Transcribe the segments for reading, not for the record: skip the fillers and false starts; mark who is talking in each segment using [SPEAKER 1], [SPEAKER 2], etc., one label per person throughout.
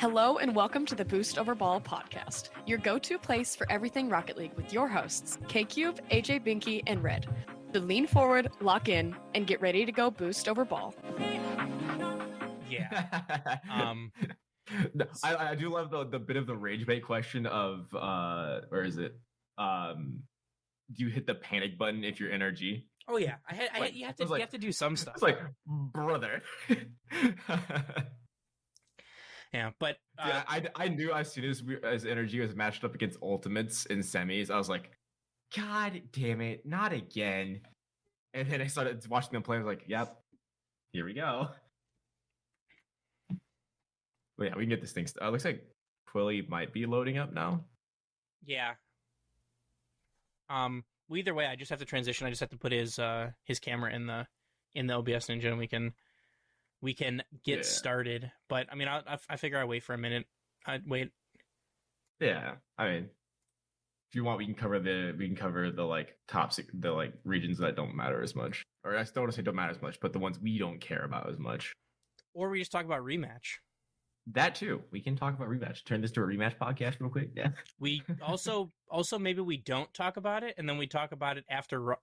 [SPEAKER 1] Hello and welcome to the Boost Over Ball podcast, your go-to place for everything Rocket League with your hosts, K-Cube, AJ Binky, and Red. So lean forward, lock in, and get ready to go boost over ball.
[SPEAKER 2] Yeah.
[SPEAKER 3] I do love the bit of the rage bait question of where is it? Do you hit the panic button if you're NRG?
[SPEAKER 2] Oh yeah, you have to do some stuff.
[SPEAKER 3] It's like, brother.
[SPEAKER 2] Yeah, but
[SPEAKER 3] yeah, I knew as soon as Energy was matched up against Ultimates in semis, I was like, God damn it, not again. And then I started watching them play. I was like, yep, here we go. But yeah, we can get this thing. Looks like Quilly might be loading up now.
[SPEAKER 2] Yeah. Well, either way, I just have to transition. I just have to put his camera in the OBS Ninja, and we can get started. But I mean, I figure I'll wait for a minute. I'd wait.
[SPEAKER 3] Yeah, I mean, if you want, we can cover the like the like regions that don't matter as much, or I don't want to say don't matter as much, but the ones we don't care about as much.
[SPEAKER 2] Or we just talk about rematch.
[SPEAKER 3] That too. We can talk about rematch. Turn this to a rematch podcast real quick. Yeah.
[SPEAKER 2] We also maybe we don't talk about it, and then we talk about it after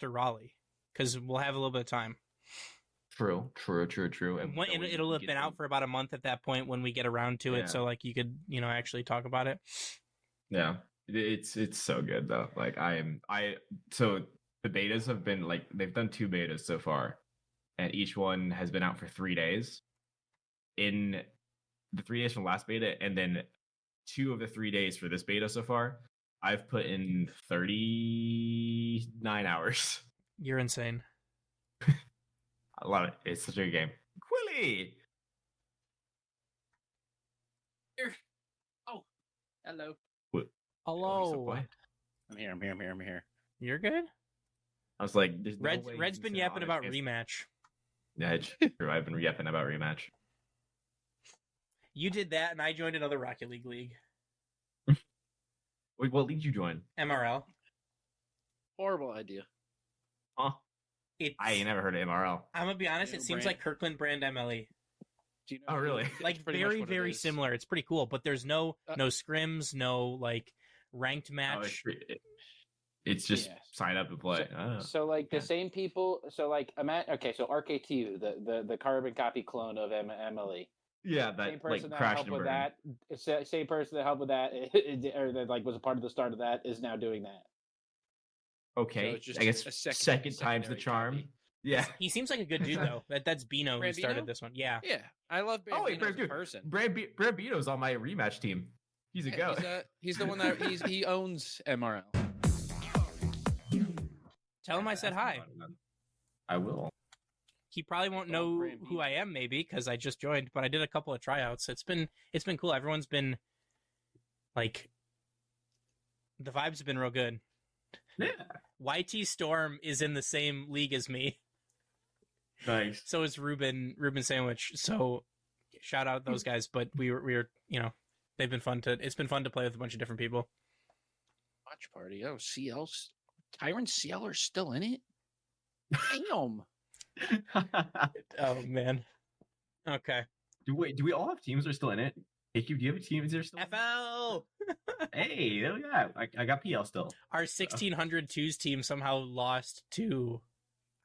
[SPEAKER 2] Raleigh, because we'll have a little bit of time.
[SPEAKER 3] True.
[SPEAKER 2] And it'll have been out for about a month at that point when we get around to it, so like you could actually talk about it.
[SPEAKER 3] Yeah, it's so good though. Like so the betas have been like they've done 2 betas so far, and each one has been out for 3 days. In the 3 days from last beta, and then 2 of the 3 days for this beta so far, I've put in 39 hours.
[SPEAKER 2] You're insane.
[SPEAKER 3] I love it. It's such a good game. Quilly!
[SPEAKER 4] Here. Oh, hello.
[SPEAKER 3] What?
[SPEAKER 2] Hello.
[SPEAKER 4] I'm here.
[SPEAKER 2] You're good?
[SPEAKER 3] I was like, there's no way
[SPEAKER 2] Red's been yapping about rematch.
[SPEAKER 3] Yeah, it's true. I've been yapping about rematch.
[SPEAKER 2] You did that, and I joined another Rocket League.
[SPEAKER 3] Wait, what league did you join?
[SPEAKER 2] MRL.
[SPEAKER 4] Horrible idea.
[SPEAKER 3] Huh? I ain't never heard of MRL.
[SPEAKER 2] I'm gonna be honest, it seems like Kirkland brand MLE.
[SPEAKER 4] Do you know?
[SPEAKER 3] Oh, really?
[SPEAKER 2] Like very similar. It's pretty cool, but there's no scrims, no like ranked match.
[SPEAKER 3] It's just sign up and play.
[SPEAKER 4] So like the same people. So like so RKTU, the carbon copy clone of MLE.
[SPEAKER 3] Yeah, that
[SPEAKER 4] same person
[SPEAKER 3] like
[SPEAKER 4] that
[SPEAKER 3] crashed
[SPEAKER 4] helped
[SPEAKER 3] and
[SPEAKER 4] with
[SPEAKER 3] burned.
[SPEAKER 4] that. Same person that helped with that, or that like was a part of the start of that, is now doing that.
[SPEAKER 3] Okay,
[SPEAKER 4] So it's just
[SPEAKER 3] I guess second time's the charm.
[SPEAKER 4] Copy.
[SPEAKER 3] Yeah,
[SPEAKER 2] he seems like a good dude though. That's Bino who started this one. Yeah,
[SPEAKER 4] I love Brambino as a person.
[SPEAKER 3] Brambino's on my rematch team. He's a goat.
[SPEAKER 4] He's the one that he owns MRL.
[SPEAKER 2] Tell him I said hi.
[SPEAKER 3] I will.
[SPEAKER 2] He probably won't know who I am, maybe, because I just joined, but I did a couple of tryouts. It's been cool. Everyone's been like, the vibes have been real good.
[SPEAKER 3] Yeah.
[SPEAKER 2] YT Storm is in the same league as me.
[SPEAKER 3] Nice.
[SPEAKER 2] So is Ruben Sandwich. So shout out those guys. But we were they've been fun it's been fun to play with a bunch of different people.
[SPEAKER 4] Watch party. Oh, CL's Tyrant CL are still in it. Damn.
[SPEAKER 2] Oh man. Okay.
[SPEAKER 3] Do we all have teams that are still in it? AQ, do you have teams that are still
[SPEAKER 2] FL?
[SPEAKER 3] Hey, there we go. I got PL still.
[SPEAKER 2] Our 1600 twos team somehow lost to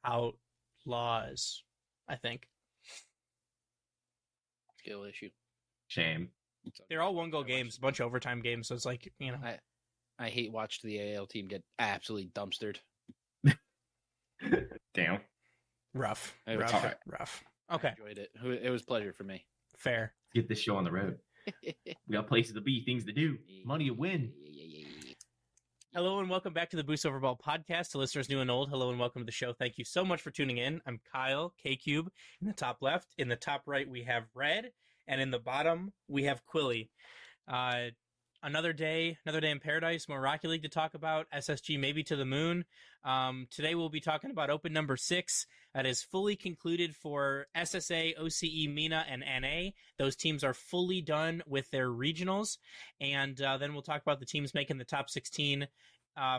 [SPEAKER 2] Outlaws, I think.
[SPEAKER 4] Skill issue.
[SPEAKER 3] Shame.
[SPEAKER 2] They're all 1-goal games, a bunch of overtime games, so it's like,
[SPEAKER 4] I hate watching the AL team get absolutely dumpstered.
[SPEAKER 3] Damn.
[SPEAKER 2] Rough.
[SPEAKER 4] Right.
[SPEAKER 2] Rough. Okay.
[SPEAKER 4] I enjoyed it. It was a pleasure for me.
[SPEAKER 2] Fair.
[SPEAKER 3] Get this show on the road. We got places to be, things to do, money to win.
[SPEAKER 2] Hello and welcome back to the Boost Over Ball podcast. To listeners new and old, hello and welcome to the show. Thank you so much for tuning in. I'm Kyle, K-Cube. In the top left, in the top right, we have Red, and in the bottom, we have Quilly. Another day in paradise, more Rocket League to talk about, SSG maybe to the moon. Today we'll be talking about Open number 6. That is fully concluded for SSA, OCE, MENA, and NA. Those teams are fully done with their regionals. And then we'll talk about the teams making the top 16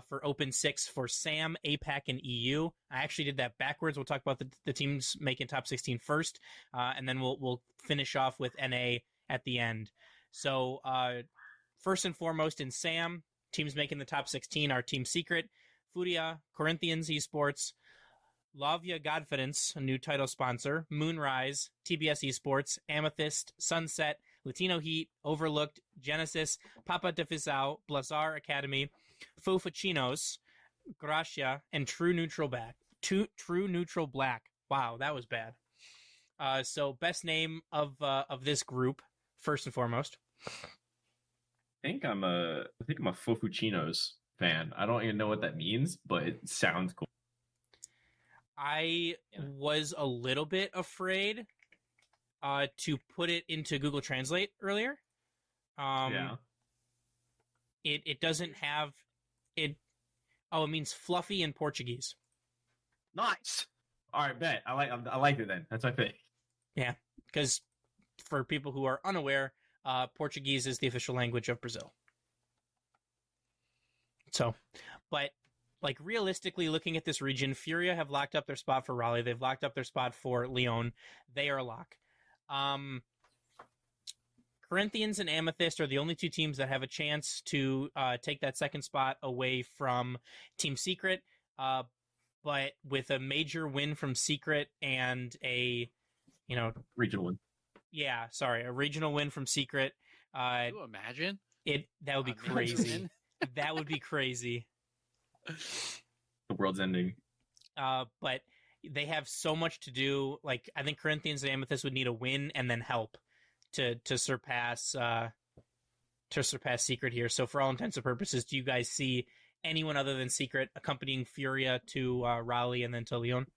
[SPEAKER 2] for Open 6 for SAM, APAC, and EU. I actually did that backwards. We'll talk about the teams making top 16 first, and then we'll finish off with NA at the end. So first and foremost in SAM, teams making the top 16 are Team Secret, Furia, Corinthians Esports, Lavia Godfidence, a new title sponsor, Moonrise, TBS Esports, Amethyst, Sunset, Latino Heat, Overlooked, Genesis, Papa de Fisao, Blazar Academy, Fofuchinos, Gracia, and True Neutral Black. Wow, that was bad. So best name of this group, first and foremost.
[SPEAKER 3] I think I'm a Fofuchinos fan. I don't even know what that means, but it sounds cool.
[SPEAKER 2] I was a little bit afraid to put it into Google Translate earlier. It doesn't have it. Oh, it means fluffy in Portuguese.
[SPEAKER 3] Nice. All right, bet. I like it then. That's my pick.
[SPEAKER 2] Yeah, because for people who are unaware, Portuguese is the official language of Brazil. So, but like realistically looking at this region, Furia have locked up their spot for Raleigh. They've locked up their spot for Lyon. They are a lock. Corinthians and Amethyst are the only two teams that have a chance to take that second spot away from Team Secret. But with a major win from Secret and a,
[SPEAKER 3] regional win.
[SPEAKER 2] Yeah, sorry, a regional win from Secret.
[SPEAKER 5] Can you imagine?
[SPEAKER 2] That would be crazy. That would be crazy.
[SPEAKER 3] The world's ending.
[SPEAKER 2] But they have so much to do. Like, I think Corinthians and Amethyst would need a win and then help to surpass Secret here. So for all intents and purposes, do you guys see anyone other than Secret accompanying Furia to Raleigh and then to Lyon?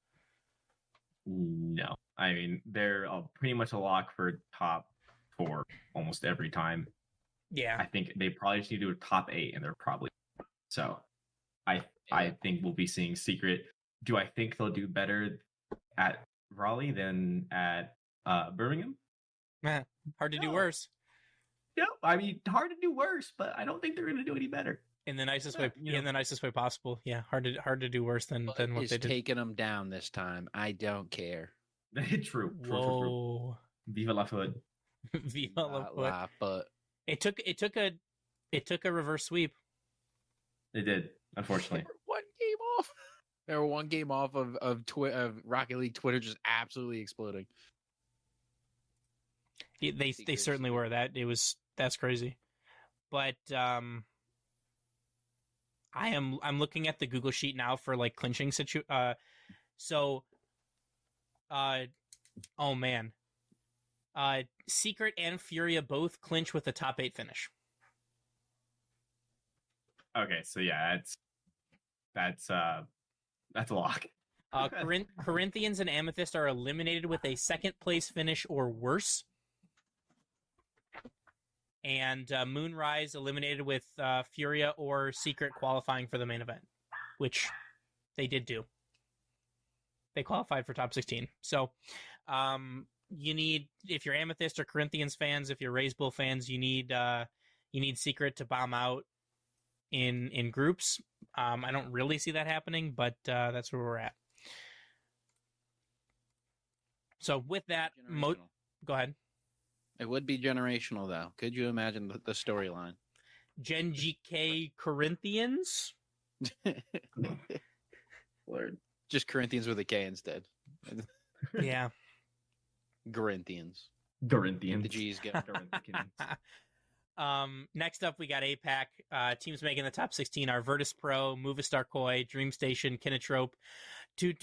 [SPEAKER 3] No. I mean, they're pretty much a lock for top 4 almost every time.
[SPEAKER 2] Yeah.
[SPEAKER 3] I think they probably just need to do a top 8, and they're probably so. I think we'll be seeing Secret. Do I think they'll do better at Raleigh than at Birmingham?
[SPEAKER 2] Hard to do worse.
[SPEAKER 3] No, I mean hard to do worse, but I don't think they're going to do any better.
[SPEAKER 2] In the nicest way, in the nicest way possible. Yeah, hard to do worse than what they did.
[SPEAKER 5] Taking them down this time. I don't care.
[SPEAKER 3] True.
[SPEAKER 2] Whoa.
[SPEAKER 3] Viva la foot.
[SPEAKER 2] Viva la foot. It took a reverse sweep.
[SPEAKER 3] They did, unfortunately.
[SPEAKER 5] They were one game off of Rocket League Twitter just absolutely exploding.
[SPEAKER 2] They certainly were. That's crazy. But I'm looking at the Google sheet now for like clinching oh man. Secret and Furia both clinch with a top 8 finish.
[SPEAKER 3] Okay, so yeah, that's a lock.
[SPEAKER 2] Corinthians and Amethyst are eliminated with a second place finish or worse. And Moonrise eliminated with Furia or Secret qualifying for the main event, which they did do. They qualified for top 16. So you need, if you're Amethyst or Corinthians fans, if you're Raise Bull fans, you need Secret to bomb out in groups. I don't really see that happening, but that's where we're at. So with that, go ahead.
[SPEAKER 5] It would be generational, though. Could you imagine the storyline?
[SPEAKER 2] Gen GK Corinthians?
[SPEAKER 5] Word. Just Corinthians with a K instead.
[SPEAKER 2] Yeah.
[SPEAKER 5] Corinthians.
[SPEAKER 3] The
[SPEAKER 5] G's go.
[SPEAKER 2] Next up, we got APAC. Teams making the top 16 are Virtus Pro, Movistar Koi, Dreamstation, Kinotrope, Toot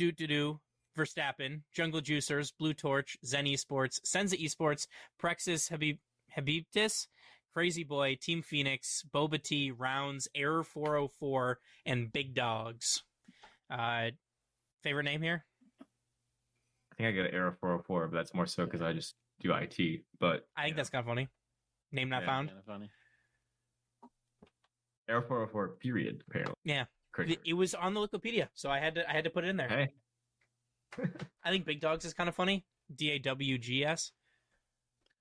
[SPEAKER 2] Verstappen, Jungle Juicers, Blue Torch, Zen Esports, Senza Esports, Prexis, Habibtis, Crazy Boy, Team Phoenix, Boba T, Rounds, Error 404, and Big Dogs. Favorite name here?
[SPEAKER 3] I think I got Error 404, but that's more so because I just do IT. But
[SPEAKER 2] I think that's kind of funny. Name not found.
[SPEAKER 5] Kind of funny.
[SPEAKER 3] Error 404 period. Apparently.
[SPEAKER 2] Yeah. It was on the Wikipedia, so I had to put it in there.
[SPEAKER 3] Hey.
[SPEAKER 2] I think Big Dogs is kind of funny. DAWGS.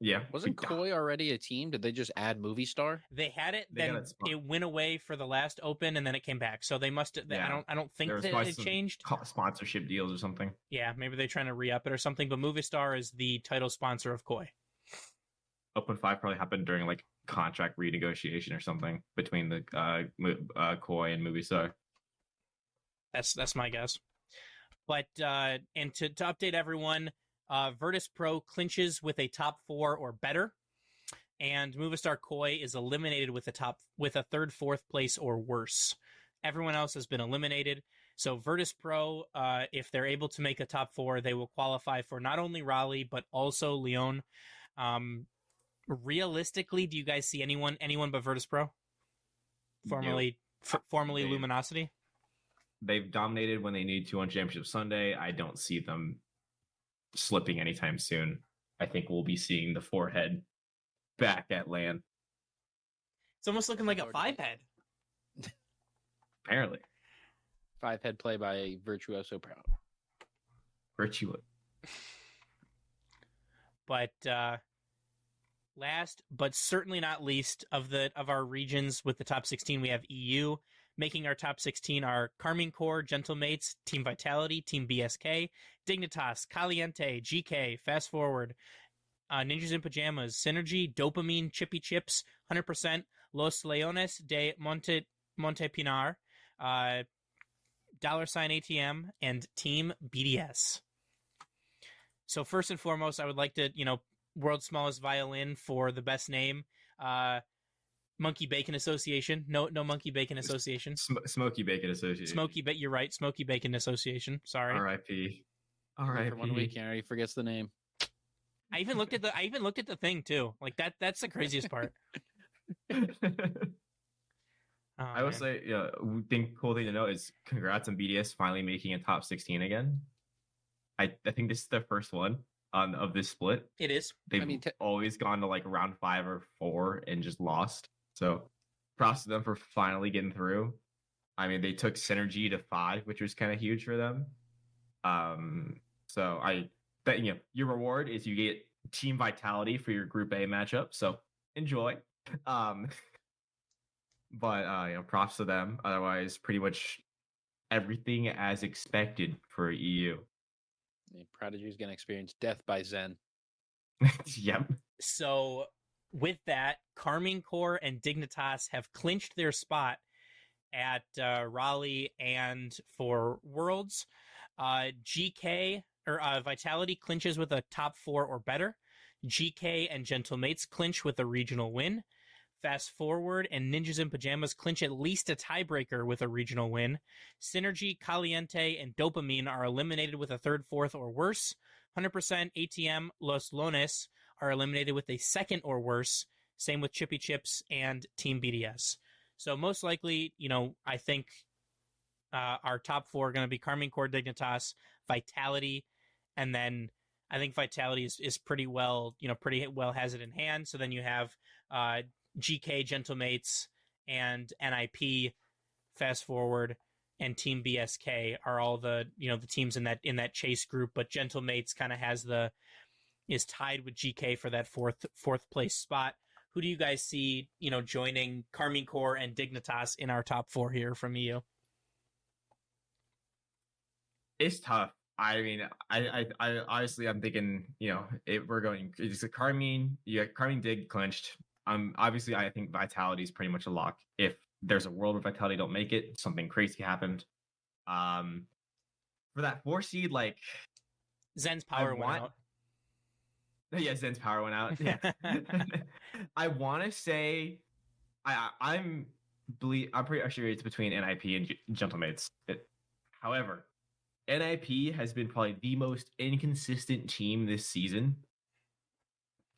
[SPEAKER 3] Yeah.
[SPEAKER 5] Wasn't Koi already a team? Did they just add Movie Star?
[SPEAKER 2] They had it, then it went away for the last Open, and then it came back. So they must.
[SPEAKER 3] Yeah.
[SPEAKER 2] I don't think that it changed.
[SPEAKER 3] Sponsorship deals or something.
[SPEAKER 2] Yeah, maybe they're trying to re-up it or something. But Movie Star is the title sponsor of Koi.
[SPEAKER 3] Open 5 probably happened during like contract renegotiation or something between the Koi and Movistar.
[SPEAKER 2] That's my guess. But and to update everyone, Virtus Pro clinches with a top 4 or better, and Movistar Koi is eliminated with a third, fourth place or worse. Everyone else has been eliminated. So Virtus Pro, if they're able to make a top 4, they will qualify for not only Raleigh but also Lyon. Realistically, do you guys see anyone but Virtus Pro? Formerly Luminosity?
[SPEAKER 3] They've dominated when they need to on Championship Sunday. I don't see them slipping anytime soon. I think we'll be seeing the 4-head back at LAN.
[SPEAKER 2] It's almost looking like a 5-head.
[SPEAKER 3] Apparently.
[SPEAKER 4] 5-head play by Virtuoso Pro.
[SPEAKER 3] Virtuo.
[SPEAKER 2] But last but certainly not least of our regions with the top 16, we have EU. Making our top 16 are Carmine Corps, Gentlemates, Team Vitality, Team BSK, Dignitas, Caliente, GK, Fast Forward, Ninjas in Pajamas, Synergy, Dopamine, Chippy Chips, 100%, Los Leones de Montepinar, $sign ATM, and Team BDS. So first and foremost, I would like to, World's Smallest Violin for the best name. Monkey Bacon Association. No Monkey Bacon Association.
[SPEAKER 3] Smoky Bacon Association.
[SPEAKER 2] You're right. Smoky Bacon Association. Sorry.
[SPEAKER 3] R.I.P. R.I.P.
[SPEAKER 4] For 1 week, and already forgets the name.
[SPEAKER 2] I even looked at the thing too. Like that's the craziest part.
[SPEAKER 3] I would say, cool thing to note is congrats on BDS finally making a top 16 again. I think this is their first one of this split.
[SPEAKER 2] It is.
[SPEAKER 3] They've always gone to like round 5 or 4 and just lost. So props to them for finally getting through. I mean, they took Synergy to 5, which was kind of huge for them. So your reward is you get Team Vitality for your Group A matchup. So enjoy. But props to them. Otherwise, pretty much everything as expected for EU.
[SPEAKER 4] Prodigy is going to experience death by Zen.
[SPEAKER 3] Yep.
[SPEAKER 2] So with that, Carmine Corps and Dignitas have clinched their spot at Raleigh and for Worlds. GK or Vitality clinches with a top 4 or better. GK and Gentlemates clinch with a regional win. Fast Forward and Ninjas in Pajamas clinch at least a tiebreaker with a regional win. Synergy, Caliente, and Dopamine are eliminated with a third, fourth, or worse. 100% ATM, Los Lones are eliminated with a second or worse. Same with Chippy Chips and Team BDS. So most likely, I think our top 4 are going to be Carmine Corps, Dignitas, Vitality, and then I think Vitality is pretty well has it in hand. So then you have GK, Gentlemates, and NIP, Fast Forward, and Team BSK are all the the teams in that chase group. But Gentlemates kind of is tied with GK for that fourth place spot. Who do you guys see joining Carmine Corps and Dignitas in our top 4 here from EU?
[SPEAKER 3] It's tough. I mean, I honestly, I'm thinking, it's a Carmine. You got Carmine Dig clinched. Obviously, I think Vitality is pretty much a lock. If there's a world where Vitality don't make it, something crazy happened. For that 4 seed, like
[SPEAKER 2] Zen's power went out.
[SPEAKER 3] Yeah, Zen's power went out. Yeah, I want to say, I'm pretty sure it's between NIP and Gentlemates. However, NIP has been probably the most inconsistent team this season.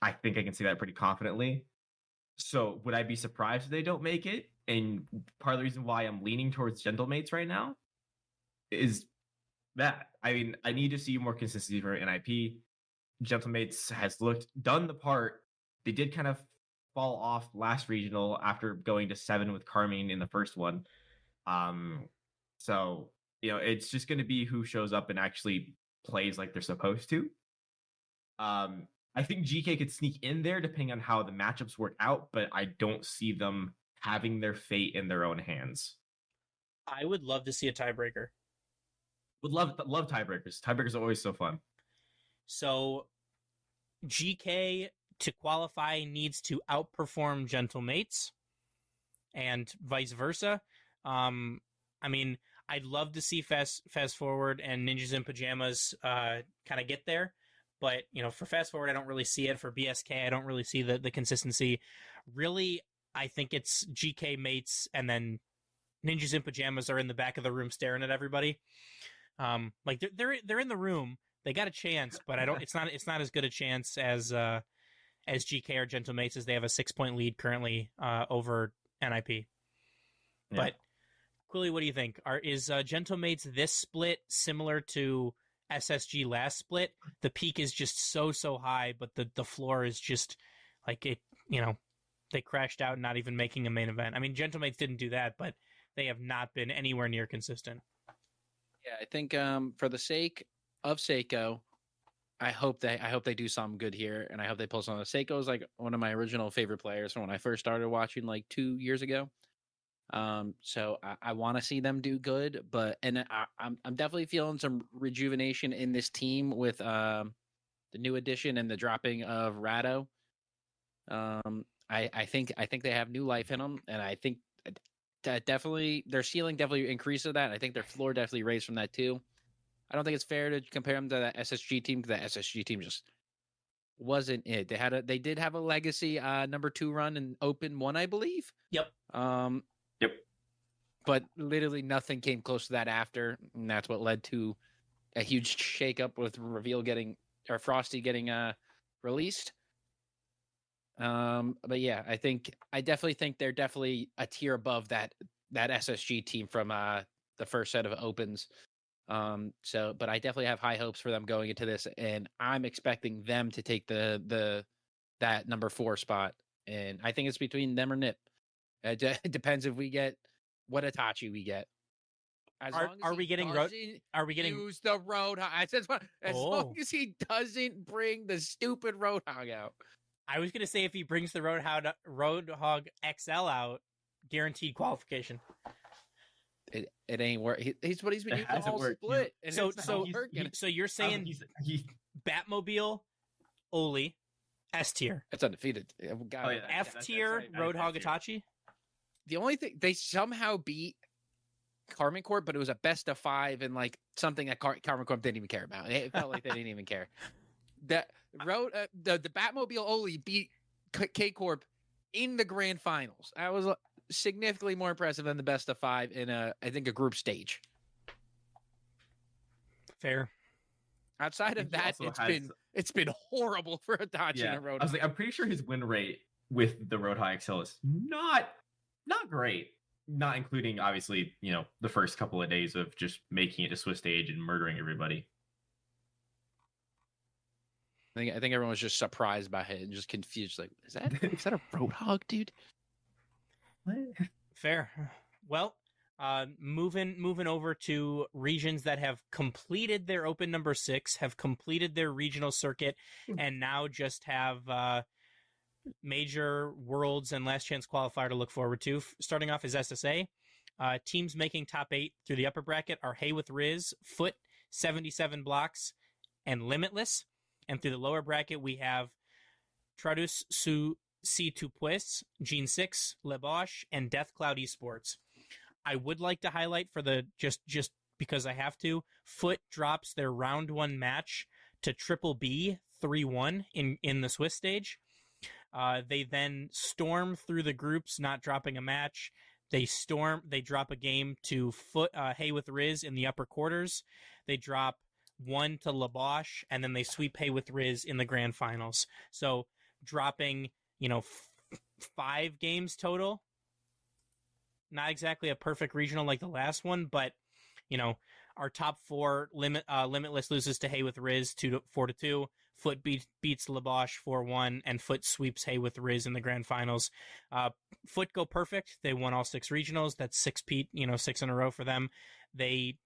[SPEAKER 3] I think I can say that pretty confidently. So would I be surprised if they don't make it? And part of the reason why I'm leaning towards Gentlemates right now is that. I mean, I need to see more consistency for NIP. Gentlemates has done the part. They did kind of fall off last regional after going to 7 with Carmine in the first one. So, it's just going to be who shows up and actually plays like they're supposed to. I think GK could sneak in there depending on how the matchups work out, but I don't see them having their fate in their own hands.
[SPEAKER 2] I would love to see a tiebreaker.
[SPEAKER 3] Would love tiebreakers. Tiebreakers are always so fun.
[SPEAKER 2] So GK to qualify needs to outperform Gentlemates and vice versa. I mean, I'd love to see Fast Forward and Ninjas in Pajamas kind of get there. But, for Fast Forward, I don't really see it. For BSK, I don't really see the consistency. Really, I think it's GK Mates and then Ninjas in Pajamas are in the back of the room staring at everybody. Like they're in the room. They got a chance, but it's not as good a chance as GK or Gentle Mates, as they have a 6-point lead currently over NIP. Yeah. But Quilly, what do you think? Is Gentle Mates this split similar to SSG last split? The peak is just so high, but the floor is just like it. They crashed out, not even making a main event. I mean, Gentle Mates didn't do that, but they have not been anywhere near consistent.
[SPEAKER 5] Yeah, I think for the sake of Seiko, I hope they do something good here, and I hope they pull something. Seiko is like one of my original favorite players from when I first started watching like 2 years ago. So I want to see them do good, and I'm definitely feeling some rejuvenation in this team with the new addition and the dropping of Rado. I think they have new life in them, and I think that definitely their ceiling definitely increased to that. I think their floor definitely raised from that too. I don't think it's fair to compare them to that SSG team, because that SSG team just wasn't it. They did have a legacy number 2 run in Open 1, I believe.
[SPEAKER 2] Yep.
[SPEAKER 3] Yep.
[SPEAKER 5] But literally nothing came close to that after, and that's what led to a huge shakeup with Frosty getting released. But yeah, I definitely think they're definitely a tier above that SSG team from the first set of Opens. But I definitely have high hopes for them going into this, and I'm expecting them to take that number 4 spot, and I think it's between them or Nip. It depends if we get what Itachi we get.
[SPEAKER 2] Are we getting
[SPEAKER 5] use the Roadhog? As long as he doesn't bring the stupid Roadhog out.
[SPEAKER 2] I was gonna say if he brings the Roadhog XL out, guaranteed qualification.
[SPEAKER 5] It ain't work. He's what he's been using the whole split.
[SPEAKER 2] So you're saying Batmobile, Oli, S tier.
[SPEAKER 5] It's undefeated.
[SPEAKER 2] F tier, Roadhog Itachi.
[SPEAKER 5] The only thing, they somehow beat Karman Corp, but it was a best of 5 and like something that Karman Corp didn't even care about. It felt like they didn't even care. The Batmobile Oli beat K Corp in the grand finals. I was significantly more impressive than the best of 5 in I think a group stage.
[SPEAKER 2] Fair.
[SPEAKER 5] Outside of that, it's been horrible for Itachi and Roadhog.
[SPEAKER 3] I was like, I'm pretty sure his win rate with the Roadhog XL is not great. Not including obviously, the first couple of days of just making it to Swiss stage and murdering everybody.
[SPEAKER 5] I think everyone was just surprised by it and just confused. Like, is that a Roadhog, dude?
[SPEAKER 3] What?
[SPEAKER 2] Fair. Well, moving over to regions that have completed their Open number 6, have completed their regional circuit, and now just have major Worlds and Last Chance qualifier to look forward to. Starting off is SSA. Teams making top 8 through the upper bracket are Hey with Riz, Foot, 77 Blocks, and Limitless. And through the lower bracket, we have Tradus C2 Puis, Gene 6, Lebosh, and Death Cloud Esports. I would like to highlight for the just because I have to, Foot drops their round 1 match to Triple B 3-1 in the Swiss stage. They then storm through the groups, not dropping a match. They drop a game to Foot, Hey with Riz in the upper quarters. They drop 1 to Lebosh, and then they sweep Hey with Riz in the grand finals. So dropping, 5 games total. Not exactly a perfect regional like the last one, but our top 4 Limitless loses to Hey with Riz 4-2. Foot beats Lebosh 4-1, and Foot sweeps Hey with Riz in the grand finals. Foot go perfect. They won all 6 regionals. That's 6 in a row for them. They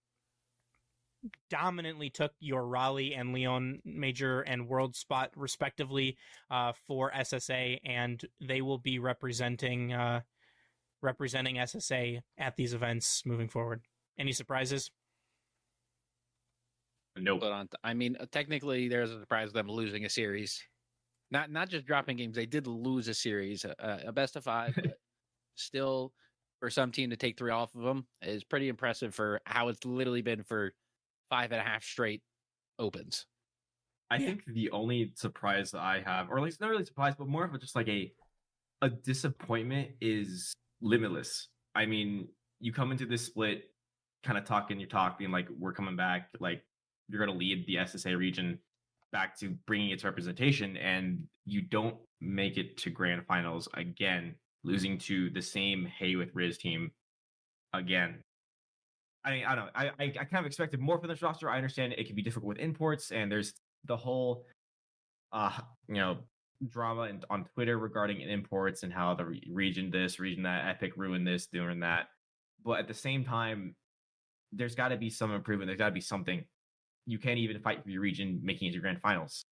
[SPEAKER 2] dominantly took your Raleigh and Lyon major and world spot respectively for SSA, and they will be representing SSA at these events moving forward. Any surprises?
[SPEAKER 3] Nope.
[SPEAKER 5] I mean, technically, there's a surprise of them losing a series. Not just dropping games. They did lose a series, a best of 5, but still, for some team to take 3 off of them is pretty impressive for how it's literally been for 5.5 straight opens.
[SPEAKER 3] I think the only surprise that I have, or at least not really surprise, but more of just like a disappointment, is Limitless. I mean, you come into this split, kind of talking your talk, being like, "We're coming back. Like, you're going to lead the SSA region back to bringing its representation," and you don't make it to grand finals again, losing to the same Hay with Riz team again. I mean, I don't know. I kind of expected more from this roster. I understand it can be difficult with imports, and there's the whole, uh, you know, drama on Twitter regarding imports and how the region this, region that, Epic ruined this, doing that. But at the same time, there's got to be some improvement. There's got to be something. You can't even fight for your region making it to grand finals.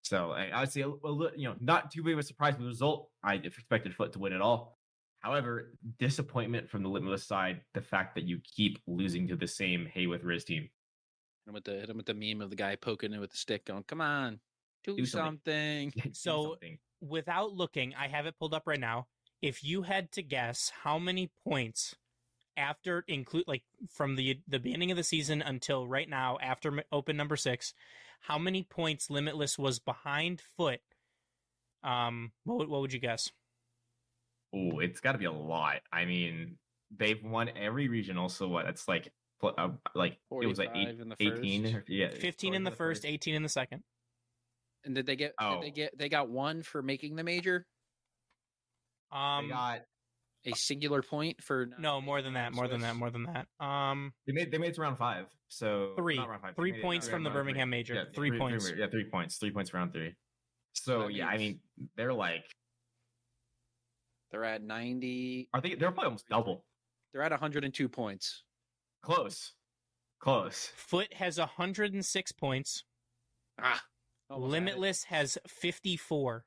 [SPEAKER 3] So I would say, not too big of a surprise with the result. I expected Foot to win it all. However, disappointment from the Limitless side, the fact that you keep losing to the same Hay with Riz team.
[SPEAKER 5] Hit him with the meme of the guy poking it with the stick, going, "Come on, do something."
[SPEAKER 3] Do
[SPEAKER 2] So
[SPEAKER 3] something.
[SPEAKER 2] without looking, I have it pulled up right now. If you had to guess how many points after from the beginning of the season until right now, after open number 6, how many points Limitless was behind Foot? What would you guess?
[SPEAKER 3] Oh, it's got to be a lot. I mean, they've won every regional, so what? It's like it was like
[SPEAKER 5] 45 in the
[SPEAKER 3] 18,
[SPEAKER 5] first.
[SPEAKER 3] yeah,
[SPEAKER 2] 15 in the first, 18 in the second.
[SPEAKER 5] And did they get? They got 1 for making the major.
[SPEAKER 3] They got
[SPEAKER 5] A singular point for
[SPEAKER 2] no more than that. More than that.
[SPEAKER 3] they made it to round 5. So
[SPEAKER 2] 3
[SPEAKER 3] not round 5.
[SPEAKER 2] 3 points from the Birmingham major.
[SPEAKER 3] Yeah,
[SPEAKER 2] 3 points.
[SPEAKER 3] 3 points. 3 points for round 3. So
[SPEAKER 5] That
[SPEAKER 3] yeah, I
[SPEAKER 5] means-
[SPEAKER 3] mean, they're like,
[SPEAKER 5] They're at 90.
[SPEAKER 3] they're probably almost double.
[SPEAKER 5] They're at 102 points.
[SPEAKER 3] Close.
[SPEAKER 2] Foot has 106 points.
[SPEAKER 5] Almost had it.
[SPEAKER 2] Limitless has 54.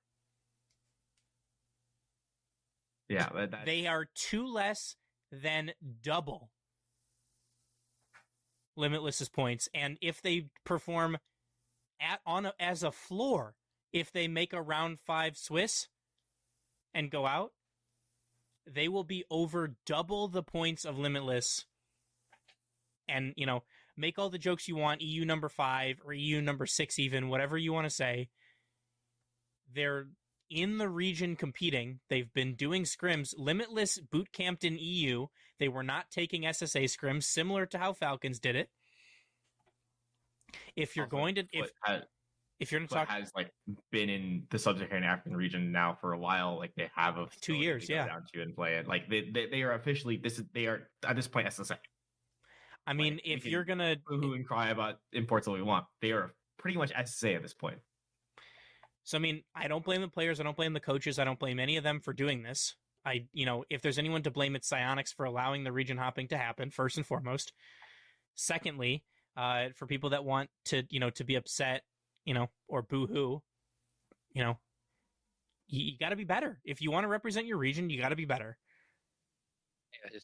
[SPEAKER 3] Yeah,
[SPEAKER 2] They are 2 less than double Limitless's points, and if they perform as a floor, if they make a round 5 Swiss and go out, they will be over double the points of Limitless. And make all the jokes you want, EU number 5 or EU number 6, even whatever you want to say. They're in the region competing. They've been doing scrims. Limitless boot camped in EU. They were not taking SSA scrims, similar to how Falcons did it. If you're
[SPEAKER 3] Also,
[SPEAKER 2] going to,
[SPEAKER 3] Foot has like been in the sub-Saharan African region now for a while. Like they have a
[SPEAKER 2] 2 years,
[SPEAKER 3] to go down to and play it. Like they are officially they are at this point SSA.
[SPEAKER 2] I mean,
[SPEAKER 3] Like,
[SPEAKER 2] if
[SPEAKER 3] we
[SPEAKER 2] you're
[SPEAKER 3] can
[SPEAKER 2] gonna
[SPEAKER 3] boo-hoo and cry about imports all we want, they are pretty much SSA at this point.
[SPEAKER 2] So, I mean, I don't blame the players. I don't blame the coaches. I don't blame any of them for doing this. If there's anyone to blame, it's Psyonix for allowing the region hopping to happen, first and foremost. Secondly, for people that want to be upset, or boo-hoo, you got to be better. If you want to represent your region, you got to be better.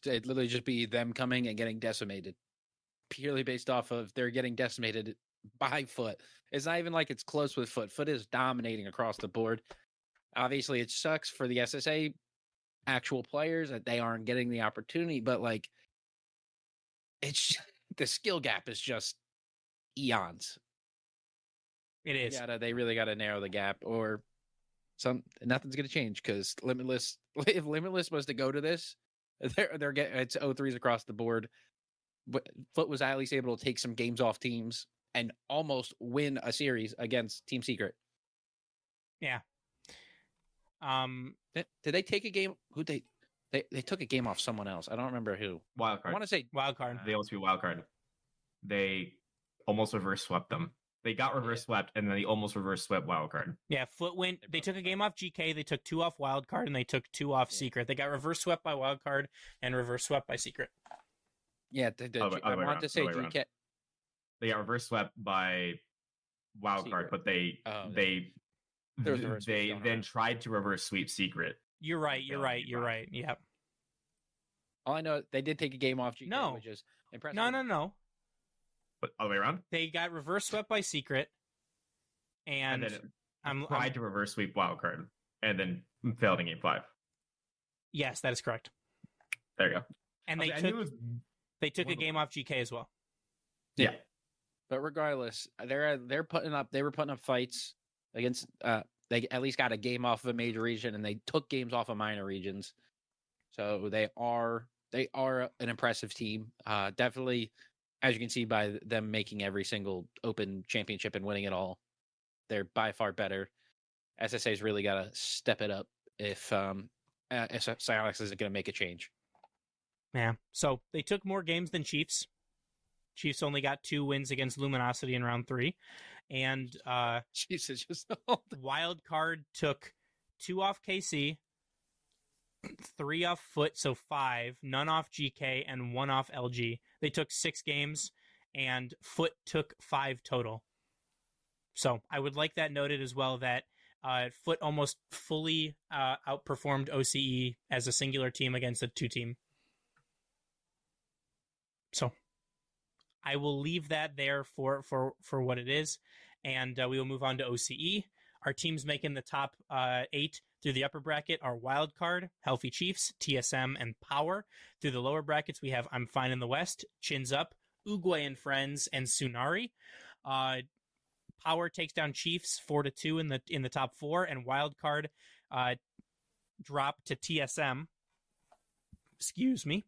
[SPEAKER 5] It'd literally just be them coming and getting decimated, purely based off of they're getting decimated by Foot. It's not even like it's close with Foot. Foot is dominating across the board. Obviously, it sucks for the SSA actual players that they aren't getting the opportunity, but like, it's the skill gap is just eons.
[SPEAKER 2] It is.
[SPEAKER 5] They really got to narrow the gap, or nothing's going to change because Limitless. If Limitless was to go to this, they're getting it's 0-3s across the board. But Foot was at least able to take some games off teams and almost win a series against Team Secret.
[SPEAKER 2] Yeah.
[SPEAKER 5] Did they take a game? Who they took a game off someone else? I don't remember who.
[SPEAKER 3] Wildcard.
[SPEAKER 5] I want to say
[SPEAKER 2] Wild card.
[SPEAKER 3] They almost be wildcard. They almost reverse swept them. They got reverse swept, and then they almost reverse swept wildcard.
[SPEAKER 2] Yeah, Foot went. They took a game off GK. They took 2 off Wildcard, and they took 2 off Secret. They got reverse swept by Wildcard and reverse swept by Secret.
[SPEAKER 5] Yeah, I wanted to say
[SPEAKER 3] around.
[SPEAKER 5] GK.
[SPEAKER 3] They got reverse swept by wildcard,
[SPEAKER 5] Secret.
[SPEAKER 3] but they
[SPEAKER 5] There was a reverse sweep
[SPEAKER 3] they
[SPEAKER 5] going
[SPEAKER 3] then
[SPEAKER 5] on.
[SPEAKER 3] tried to reverse sweep Secret.
[SPEAKER 2] You're right. You're right.
[SPEAKER 3] Right.
[SPEAKER 2] You're right. Yep.
[SPEAKER 5] All I know, they did take a game off GK,
[SPEAKER 2] No.
[SPEAKER 5] which is impressive.
[SPEAKER 2] No.
[SPEAKER 3] But all the way around,
[SPEAKER 2] They got reverse swept by Secret, and
[SPEAKER 3] then
[SPEAKER 2] I'm
[SPEAKER 3] tried to reverse sweep wildcard and then failed in game 5.
[SPEAKER 2] yes, that is correct.
[SPEAKER 3] There you go.
[SPEAKER 2] And
[SPEAKER 3] I knew it was
[SPEAKER 2] they took
[SPEAKER 3] one
[SPEAKER 2] a
[SPEAKER 3] of the
[SPEAKER 2] game off GK as well.
[SPEAKER 3] yeah.
[SPEAKER 5] But regardless, they were putting up fights against they at least got a game off of a major region, and they took games off of minor regions. So they are an impressive team. Definitely, as you can see by them making every single open championship and winning it all, they're by far better. SSA's really got to step it up if Psyonix isn't going to make a change.
[SPEAKER 2] Yeah. So they took more games than Chiefs. Chiefs only got 2 wins against Luminosity in round 3. And
[SPEAKER 5] Chiefs is just
[SPEAKER 2] Wild Card took 2 off KC, 3 off Foot, so 5, none off GK, and 1 off LG. They took 6 games, and Foot took 5 total. So I would like that noted as well, that Foot almost fully outperformed OCE as a singular team against a 2-team. So I will leave that there for what it is, and we will move on to OCE. Our teams making the top 8 through the upper bracket are Wildcard, Healthy Chiefs, TSM, and Power. Through the lower brackets, we have I'm Fine in the West, Chins Up, Uguay and Friends, and Tsunari. Power takes down Chiefs 4-2 in the top 4, and Wildcard drop to TSM. Excuse me.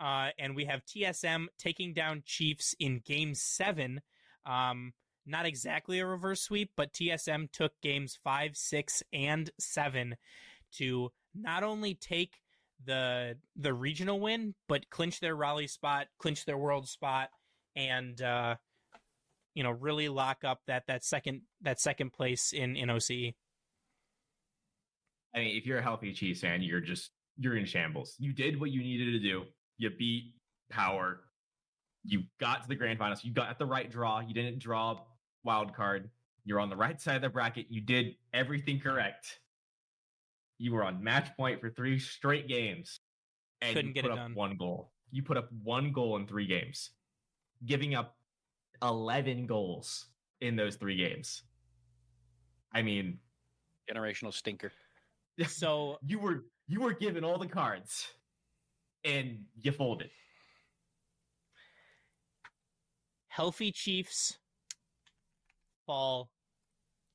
[SPEAKER 2] And we have TSM taking down Chiefs in Game 7. Not exactly a reverse sweep, but TSM took games 5, 6, and 7 to not only take the regional win, but clinch their Raleigh spot, clinch their world spot, and really lock up that second place in OCE.
[SPEAKER 3] I mean, if you're a Healthy Chiefs fan, you're in shambles. You did what you needed to do. You beat Power. You got to the grand finals. You got the right draw. You didn't draw wild card. You're on the right side of the bracket. You did everything correct. You were on match point for 3 straight games. And
[SPEAKER 2] Couldn't
[SPEAKER 3] you
[SPEAKER 2] get
[SPEAKER 3] put
[SPEAKER 2] it
[SPEAKER 3] up
[SPEAKER 2] done.
[SPEAKER 3] 1 goal. You put up 1 goal in 3 games, giving up 11 goals in those 3 games. I mean,
[SPEAKER 5] generational stinker.
[SPEAKER 2] So
[SPEAKER 3] you were given all the cards, and you folded.
[SPEAKER 2] Healthy Chiefs fall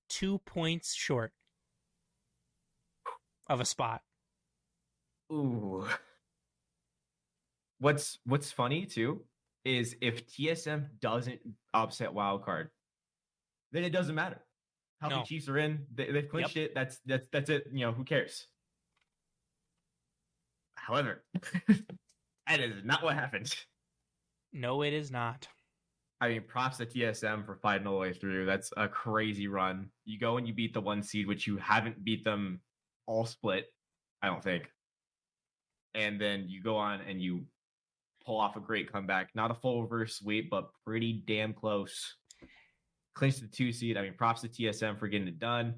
[SPEAKER 2] 2 points short of a spot.
[SPEAKER 3] Ooh. What's funny too is if TSM doesn't upset wildcard, then it doesn't matter. Healthy
[SPEAKER 2] No.
[SPEAKER 3] Chiefs are in. They've clinched it. That's it. Who cares? However, that is not what happened.
[SPEAKER 2] No, it is not.
[SPEAKER 3] I mean, props to TSM for fighting all the way through. That's a crazy run. You go and you beat the 1 seed, which you haven't beat them all split, I don't think. And then you go on and you pull off a great comeback. Not a full reverse sweep, but pretty damn close. Clinch the 2 seed. I mean, props to TSM for getting it done.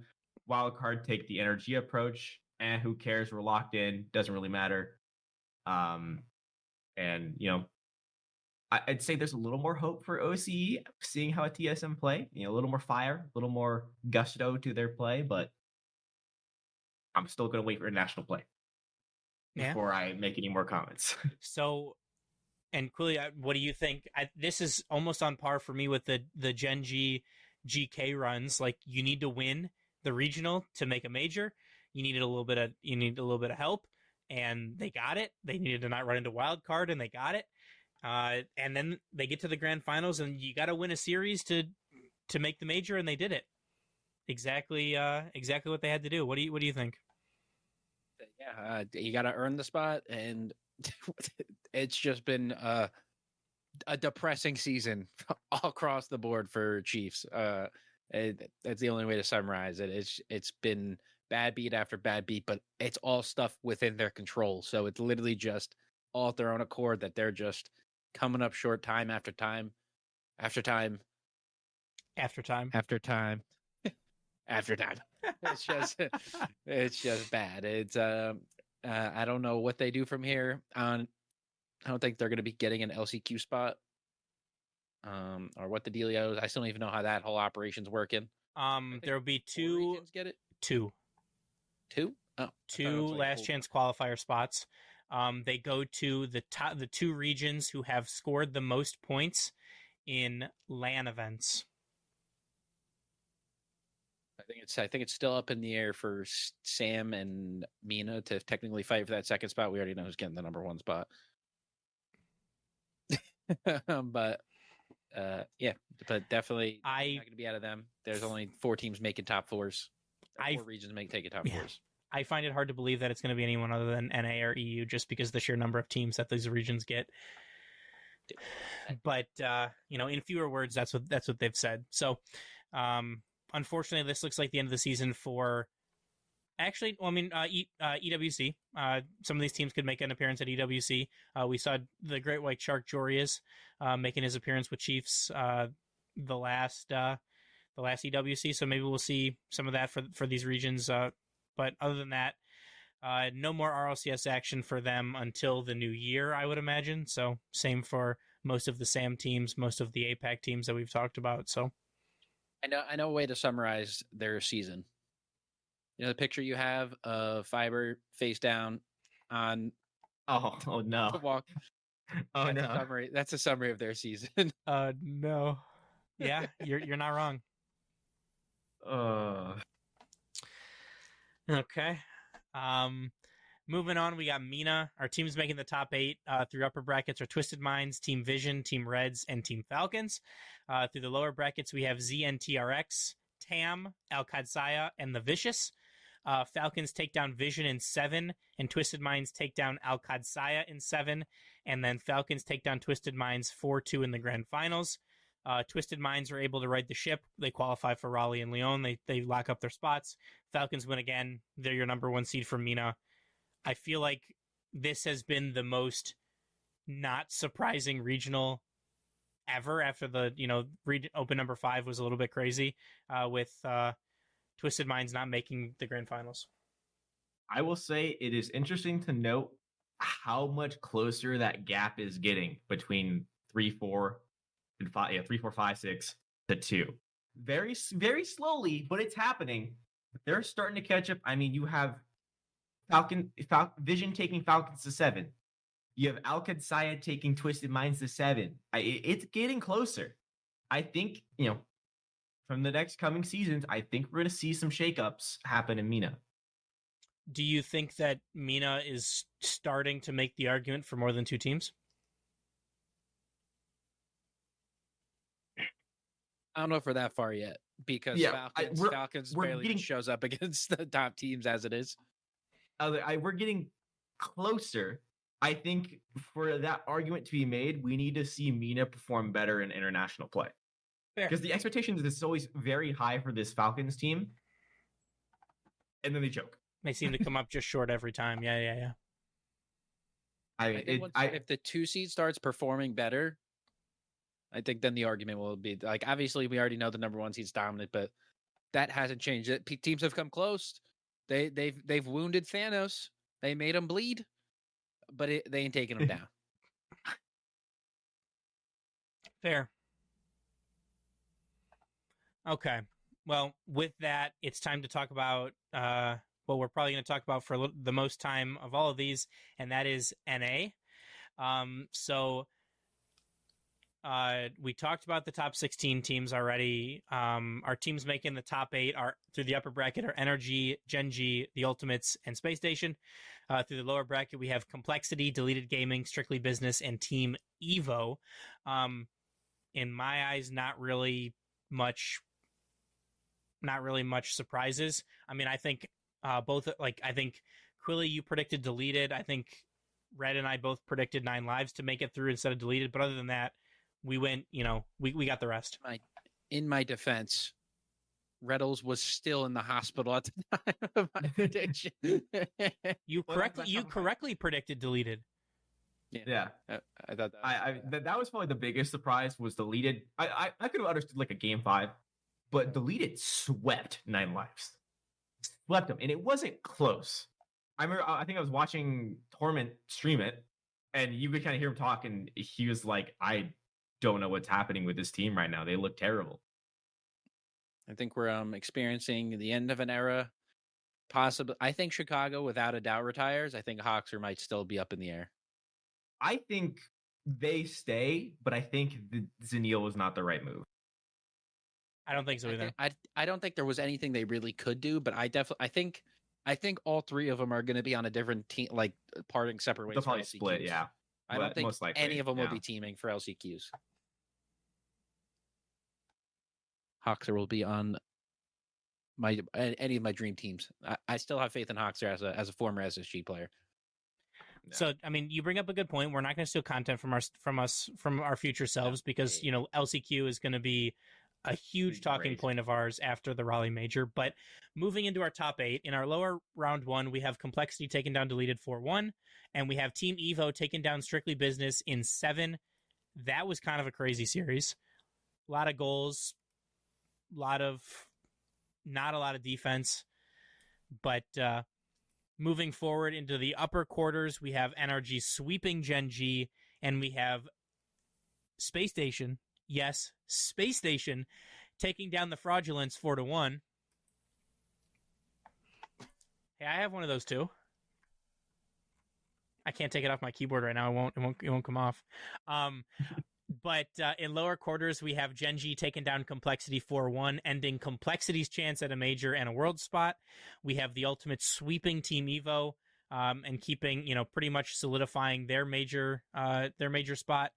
[SPEAKER 3] Wildcard take the energy approach. Who cares? We're locked in. Doesn't really matter. I'd say there's a little more hope for OCE, seeing how a TSM play. A little more fire, a little more gusto to their play, but I'm still going to wait for a national play before I make any more comments.
[SPEAKER 2] So, and Quilly, what do you think? This is almost on par for me with the Gen G GK runs. Like, you need to win the regional to make a major. You need a little bit of help, and they got it. They needed to not run into wild card, and they got it. And then they get to the grand finals, and you got to win a series to make the major, and they did it. Exactly what they had to do. What do you think?
[SPEAKER 5] Yeah, you got to earn the spot, and it's just been a depressing season all across the board for Chiefs. That's the only way to summarize it. It's been bad beat after bad beat, but it's all stuff within their control. So it's literally just all at their own accord that they're just coming up short time after time after time
[SPEAKER 2] After time.
[SPEAKER 5] after time after time. It's just bad. It's I don't know what they do from here on. I don't think they're going to be getting an LCQ spot. or what the dealio is. I still don't even know how that whole operation's working.
[SPEAKER 2] There will be
[SPEAKER 5] 4 regions get it.
[SPEAKER 2] two
[SPEAKER 5] Two? Oh, I thought it
[SPEAKER 2] two
[SPEAKER 5] was like
[SPEAKER 2] last
[SPEAKER 5] whole-
[SPEAKER 2] chance qualifier spots. They go to the two regions who have scored the most points in LAN events.
[SPEAKER 5] I think it's still up in the air for Sam and Mina to technically fight for that second spot. We already know who's getting the number 1 spot. But yeah, but definitely not going to be out of them. There's only 4 teams making top 4s. 4 regions taking top 4s.
[SPEAKER 2] I find it hard to believe that it's going to be anyone other than NA or EU, just because the sheer number of teams that these regions get. But in fewer words, that's what they've said. So, unfortunately, this looks like the end of the season for. Actually, well, EWC. Some of these teams could make an appearance at EWC. We saw the Great White Shark Jorius making his appearance with Chiefs the last EWC. So maybe we'll see some of that for these regions. But other than that, no more RLCS action for them until the new year, I would imagine. So same for most of the SAM teams, most of the APAC teams that we've talked about. So
[SPEAKER 5] I know a way to summarize their season. The picture you have of Fiber face down on
[SPEAKER 3] Oh no.
[SPEAKER 5] the walk.
[SPEAKER 3] Oh
[SPEAKER 5] That's
[SPEAKER 3] no.
[SPEAKER 5] a summary. That's a summary of their season.
[SPEAKER 2] No. Yeah, you're not wrong. Okay. Moving on, we got Mina. Our teams making the top 8 through upper brackets are Twisted Minds, Team Vision, Team Reds, and Team Falcons. Through the lower brackets, we have ZNTRX, TAM, Al Qadsaya, and the Vicious. Falcons take down Vision in 7, and Twisted Minds take down Al Qadsaya in 7, and then Falcons take down Twisted Minds 4-2 in the grand finals. Twisted Minds are able to right the ship. They qualify for Raleigh and Lyon. They lock up their spots. Falcons win again. They're your number 1 seed for Mina. I feel like this has been the most not surprising regional ever after the, open number 5 was a little bit crazy with Twisted Minds not making the grand finals.
[SPEAKER 3] I will say it is interesting to note how much closer that gap is getting between 3-4 and 5. Yeah, 3, 4, 5, 6 to 2. Very, very slowly, but it's happening. They're starting to catch up. I mean, you have Vision taking Falcons to 7. You have Al Qadsaya taking Twisted Minds to 7. It's getting closer. I think, from the next coming seasons, I think we're going to see some shakeups happen in Mina.
[SPEAKER 2] Do you think that Mina is starting to make the argument for more than 2 teams?
[SPEAKER 5] I don't know if we're that far yet because Falcons barely shows up against the top teams as it is.
[SPEAKER 3] We're getting closer. I think for that argument to be made, we need to see Mina perform better in international play. Because the expectations is always very high for this Falcons team, and then they choke.
[SPEAKER 2] They seem to come up just short every time. Yeah.
[SPEAKER 5] If the 2 seed starts performing better, I think then the argument will be like, obviously we already know the number 1 seed's dominant, but that hasn't changed. Teams have come close. They've wounded Thanos. They made him bleed, but they ain't taking him down.
[SPEAKER 2] Fair. Okay. Well, with that, it's time to talk about what we're probably going to talk about for the most time of all of these, and that is NA. We talked about the top 16 teams already. Our teams making the top 8 are through the upper bracket are NRG, Gen G, the Ultimates, and Space Station. Through the lower bracket, we have Complexity, Deleted Gaming, Strictly Business, and Team Evo. In my eyes, not really much surprises. I mean, I think I think Quilly, you predicted Deleted. I think Red and I both predicted 9 Lives to make it through instead of Deleted. But other than that, we went, we got the rest.
[SPEAKER 5] In my defense, Reddles was still in the hospital at the time of my prediction.
[SPEAKER 2] You correctly predicted Deleted.
[SPEAKER 3] Yeah.
[SPEAKER 5] I thought
[SPEAKER 3] that was probably the biggest surprise was Deleted. I could have understood like a game 5, but Deleted swept 9 Lives. Swept them, and it wasn't close. I remember, I think I was watching Torment stream it, and you could kind of hear him talk, and he was like, I don't know what's happening with this team right now. They look terrible.
[SPEAKER 5] I think we're experiencing the end of an era. Possibly, I think Chicago, without a doubt, retires. I think Hawks might still be up in the air.
[SPEAKER 3] I think they stay, but I think Zanil was not the right move.
[SPEAKER 2] I don't think so either.
[SPEAKER 5] I don't think there was anything they really could do, but I think all three of them are going to be on a different team, like parting separate ways.
[SPEAKER 3] They'll probably
[SPEAKER 5] LCQs.
[SPEAKER 3] split, yeah.
[SPEAKER 5] I don't think
[SPEAKER 3] most likely,
[SPEAKER 5] any of them will
[SPEAKER 3] yeah.
[SPEAKER 5] be teaming for LCQs. Hawks will be on any of my dream teams. I still have faith in Hawks as a former SSG player.
[SPEAKER 3] Yeah.
[SPEAKER 2] So, I mean, you bring up a good point. We're not going to steal content from our future selves because, you know, LCQ is going to be a huge talking point of ours after the Raleigh Major. But moving into our top 8, in our lower round 1, we have Complexity taking down Deleted 4-1, and we have Team Evo taking down Strictly Business in 7. That was kind of a crazy series. A lot of goals, not a lot of defense, but moving forward into the upper quarters, we have NRG sweeping Gen G, and we have Space Station, yes, Space Station, taking down the Fraudulence 4-1. Hey, I have one of those too. I can't take it off my keyboard right now. It won't come off. But in lower quarters, we have Gen G taking down Complexity 4-1, ending Complexity's chance at a major and a world spot. We have the Ultimate sweeping Team Evo and keeping, you know, pretty much solidifying their major spot,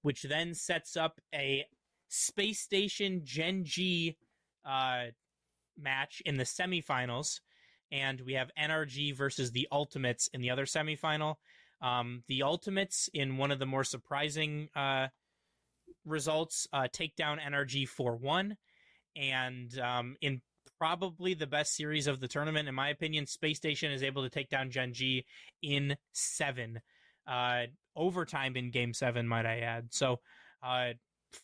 [SPEAKER 2] which then sets up a Space Station Gen G match in the semifinals. And we have NRG versus the Ultimates in the other semifinal. The Ultimates, in one of the more surprising results, take down NRG 4-1, and in probably the best series of the tournament, in my opinion, Space Station is able to take down Gen G in 7, overtime in Game 7, might I add. So,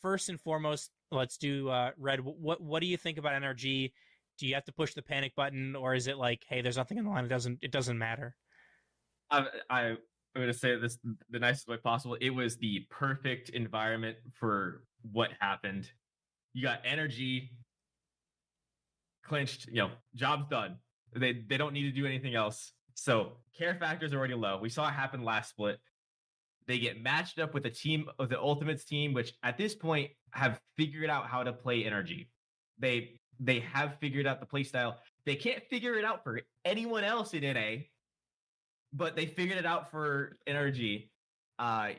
[SPEAKER 2] first and foremost, let's do Red. What do you think about NRG? Do you have to push the panic button, or is it like, hey, there's nothing in the line? It doesn't matter.
[SPEAKER 3] I'm going to say this the nicest way possible. It was the perfect environment for what happened. You got energy clinched, you know, job's done. They don't need to do anything else. So care factor is already low. We saw it happen last split. They get matched up with a team of the Ultimates team, which at this point have figured out how to play energy. They have figured out the play style. They can't figure it out for anyone else in NA. But they figured it out for NRG.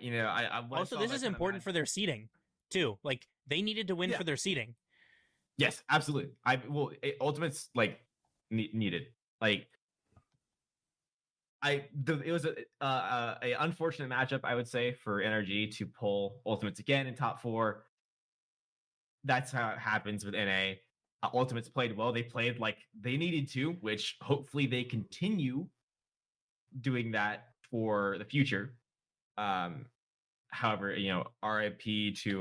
[SPEAKER 3] You know, I
[SPEAKER 2] also this is important for their seeding too. Like they needed to win for their seeding.
[SPEAKER 3] Yes, absolutely. Ultimates like needed. Like it was a unfortunate matchup, I would say, for NRG to pull Ultimates again in top 4. That's how it happens with NA. Ultimates played well. They played like they needed to, which hopefully they continue doing that for the future. However, you know, RIP to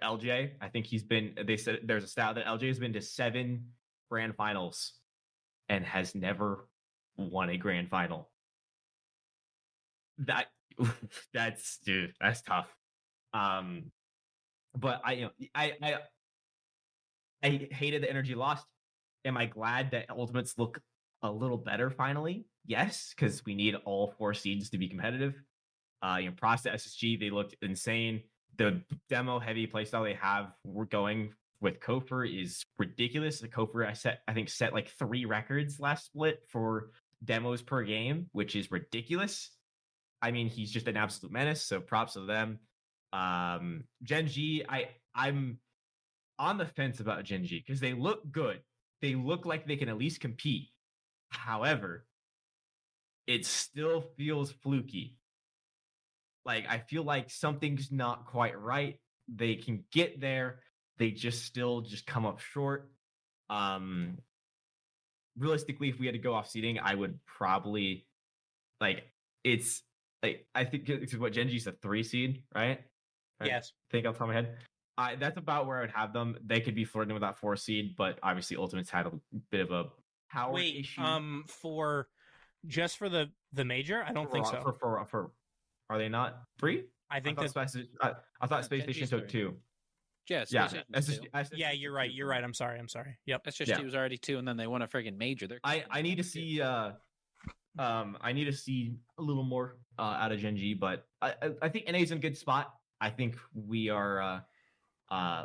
[SPEAKER 3] LJ. I think they said there's a stat that LJ has been to 7 grand finals and has never won a grand final. That's tough. But I hated the energy lost. Am I glad that Ultimates look a little better finally? Yes, because we need all 4 seeds to be competitive. Process SSG, they looked insane. The demo heavy playstyle they have we're going with Kofor is ridiculous. The Kofor I think set like 3 records last split for demos per game, which is ridiculous. I mean, he's just an absolute menace, so props to them. Gen G, I'm on the fence about Gen G because they look good. They look like they can at least compete. However, it still feels fluky. Like, I feel like something's not quite right. They can get there. They just come up short. Realistically, if we had to go off seeding, I would probably I think it's what Gen G's a 3 seed, right?
[SPEAKER 2] Yes.
[SPEAKER 3] I think off the top of my head. That's about where I would have them. They could be flirting with that 4 seed, but obviously Ultimates had a bit of a power issue.
[SPEAKER 2] For the major, I don't think so.
[SPEAKER 3] For are they not 3?
[SPEAKER 2] I think
[SPEAKER 3] I
[SPEAKER 2] that.
[SPEAKER 3] thought I thought Space
[SPEAKER 5] Gen
[SPEAKER 3] Station
[SPEAKER 5] G's
[SPEAKER 3] took
[SPEAKER 5] 3.
[SPEAKER 3] 2.
[SPEAKER 5] Yeah,
[SPEAKER 3] Yeah,
[SPEAKER 5] Space Station 2.
[SPEAKER 2] Yeah, you're right. You're right. I'm sorry. Yep.
[SPEAKER 5] SSG was already 2, and then they won a friggin' major.
[SPEAKER 3] I need to see I need to see a little more out of Gen G, but I think NA's in a good spot. I think we are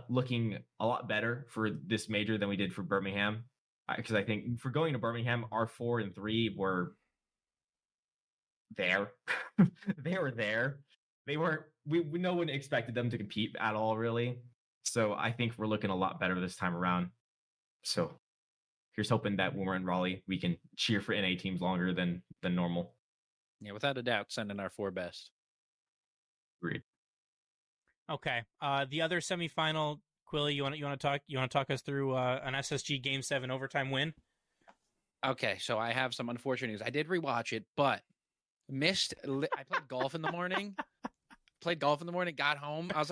[SPEAKER 3] looking a lot better for this major than we did for Birmingham, because I think for going to Birmingham, our 4 and 3 were there. They were there. They weren't. We no one expected them to compete at all, really. So I think we're looking a lot better this time around. So here's hoping that when we're in Raleigh, we can cheer for NA teams longer than normal.
[SPEAKER 5] Yeah, without a doubt, sending our 4 best.
[SPEAKER 3] Agreed.
[SPEAKER 2] Okay. The other semifinal, Quilly, you want to talk us through an SSG Game 7 overtime win?
[SPEAKER 5] Okay, so I have some unfortunate news. I did rewatch it, but missed. I played golf in the morning. Got home. I was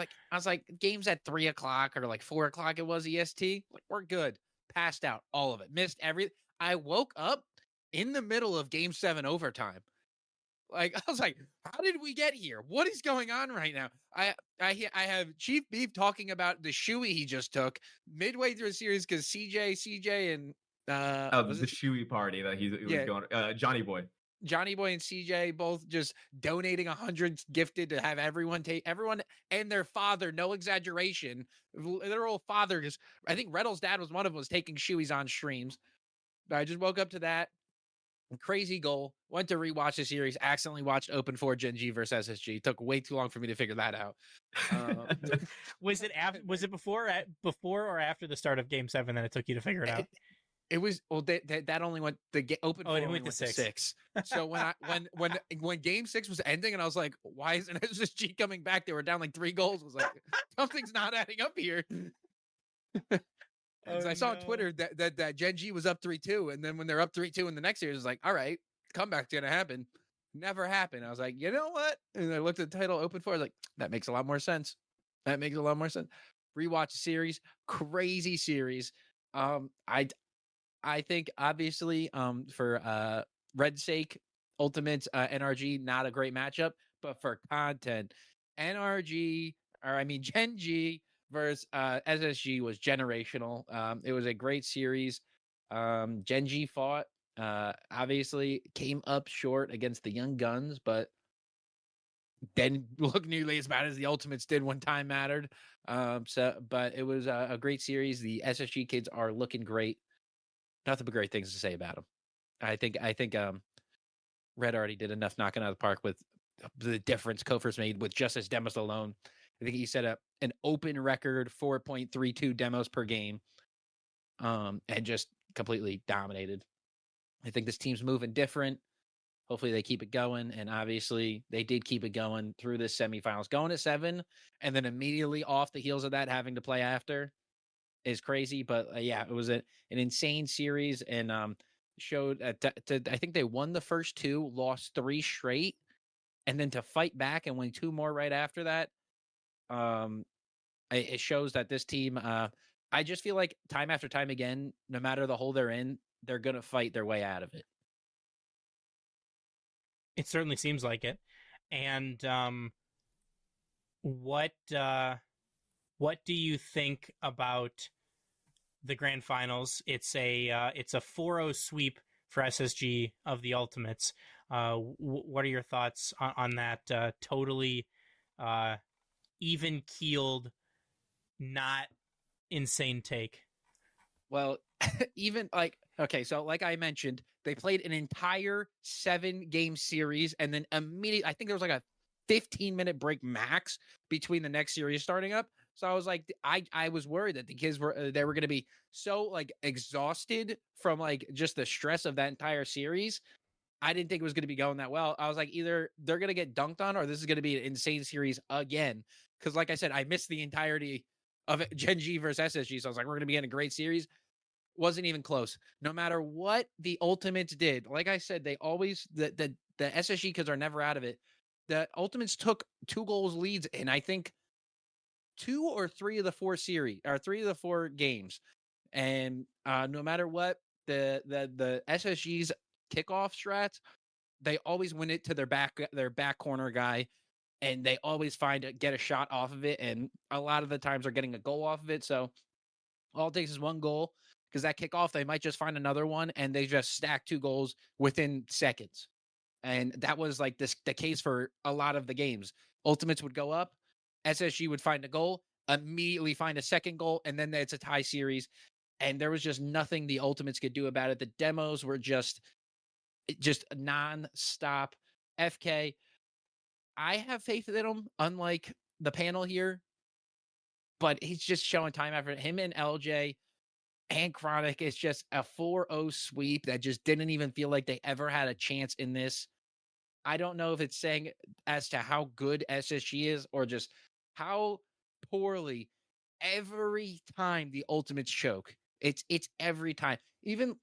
[SPEAKER 5] like, games at 3:00 or like 4:00. It was EST. Like, we're good. Passed out, all of it. Missed every. I woke up in the middle of Game 7 overtime. Like, I was like, how did we get here? What is going on right now? I have Chief Beef talking about the shoey he just took midway through the series because CJ and
[SPEAKER 3] The Shuey party that he was going. Johnny Boy.
[SPEAKER 5] Johnny Boy and CJ both just donating 100 gifted to have everyone and their father, no exaggeration, literal father. Because I think Reddle's dad was one of them, was taking shoeys on streams. But I just woke up to that. Crazy goal. Went to rewatch the series. Accidentally watched Open 4 Gen G versus SSG. Took way too long for me to figure that out.
[SPEAKER 2] Was it before or after the start of Game 7 that it took you to figure it out?
[SPEAKER 5] It was that only went Open 4
[SPEAKER 2] it
[SPEAKER 5] only
[SPEAKER 2] went to 6.
[SPEAKER 5] So when Game 6 was ending, and I was like, why isn't SSG coming back? They were down like 3 goals. I was like, something's not adding up here. I saw on Twitter that Gen G was up 3-2, and then when they're up 3-2 in the next series, it's like, all right, comeback's gonna happen. Never happened. I was like, you know what? And I looked at the title Open 4. I was like, that makes a lot more sense. Rewatch the series, crazy series. I think obviously for Red's sake, Ultimate's NRG, not a great matchup, but for content, Gen G versus SSG was generational. It was a great series. Gen G fought, obviously came up short against the Young Guns, but didn't look nearly as bad as the Ultimates did when time mattered. But it was a great series. The SSG kids are looking great. Nothing but great things to say about them. I think Red already did enough knocking out of the park with the difference Kofer's made with just his demos alone. I think he set up an open record 4.32 demos per game, and just completely dominated. I think this team's moving different. Hopefully they keep it going, and obviously they did keep it going through this semifinals. Going to 7, and then immediately off the heels of that, having to play after is crazy. But yeah, it was an insane series, and showed I think they won the first 2, lost 3 straight, and then to fight back and win 2 more right after that. It shows that this team, I just feel like time after time again, no matter the hole they're in, they're going to fight their way out of it.
[SPEAKER 2] It certainly seems like it. And what do you think about the grand finals? It's a 4-0 sweep for SSG of the Ultimates. What are your thoughts on that? Totally even keeled, not insane take.
[SPEAKER 5] Well, even so like I mentioned, they played an entire 7-game series, and then immediately, I think there was like a 15-minute break max between the next series starting up. So I was like, I was worried that the kids were going to be so like exhausted from like just the stress of that entire series. I didn't think it was going to be going that well. I was like, either they're going to get dunked on, or this is going to be an insane series again. Because like I said, I missed the entirety of it, Gen G versus SSG. So I was like, we're going to be in a great series. Wasn't even close. No matter what the Ultimates did, like I said, they always the SSG kids are never out of it. The Ultimates took 2 goals leads in, I think, 2 or 3 of the 4 series, or 3 of the 4 games. And no matter what, the SSG's kickoff strats, they always win it to their back corner guy. and they always get a shot off of it, and a lot of the times are getting a goal off of it. So all it takes is one goal, because that kickoff, they might just find another one, and they just stack 2 goals within seconds. And that was like the case for a lot of the games. Ultimates would go up, SSG would find a goal, immediately find a second goal, and then it's a tie series. And there was just nothing the Ultimates could do about it. The demos were just non-stop. FK, I have faith in him, unlike the panel here, but he's just showing time effort. Him and LJ and Chronic is just a 4-0 sweep that just didn't even feel like they ever had a chance in this. I don't know if it's saying as to how good SSG is or just how poorly every time the Ultimates choke. It's every time. Even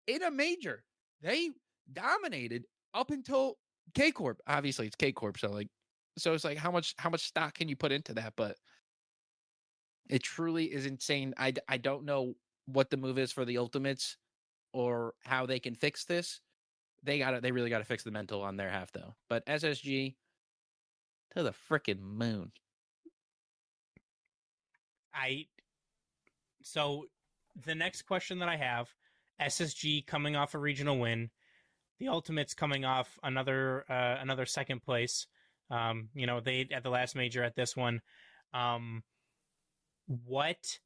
[SPEAKER 5] in a major, they dominated up until K Corp. Obviously, it's K Corp, so it's like how much stock can you put into that? But it truly is insane. I don't know what the move is for the Ultimates or how they can fix this. They really got to fix the mental on their half, though. But SSG to the frickin' moon.
[SPEAKER 2] So the next question that I have, SSG coming off a regional win, the Ultimates coming off another second place. They at the last major at this one. What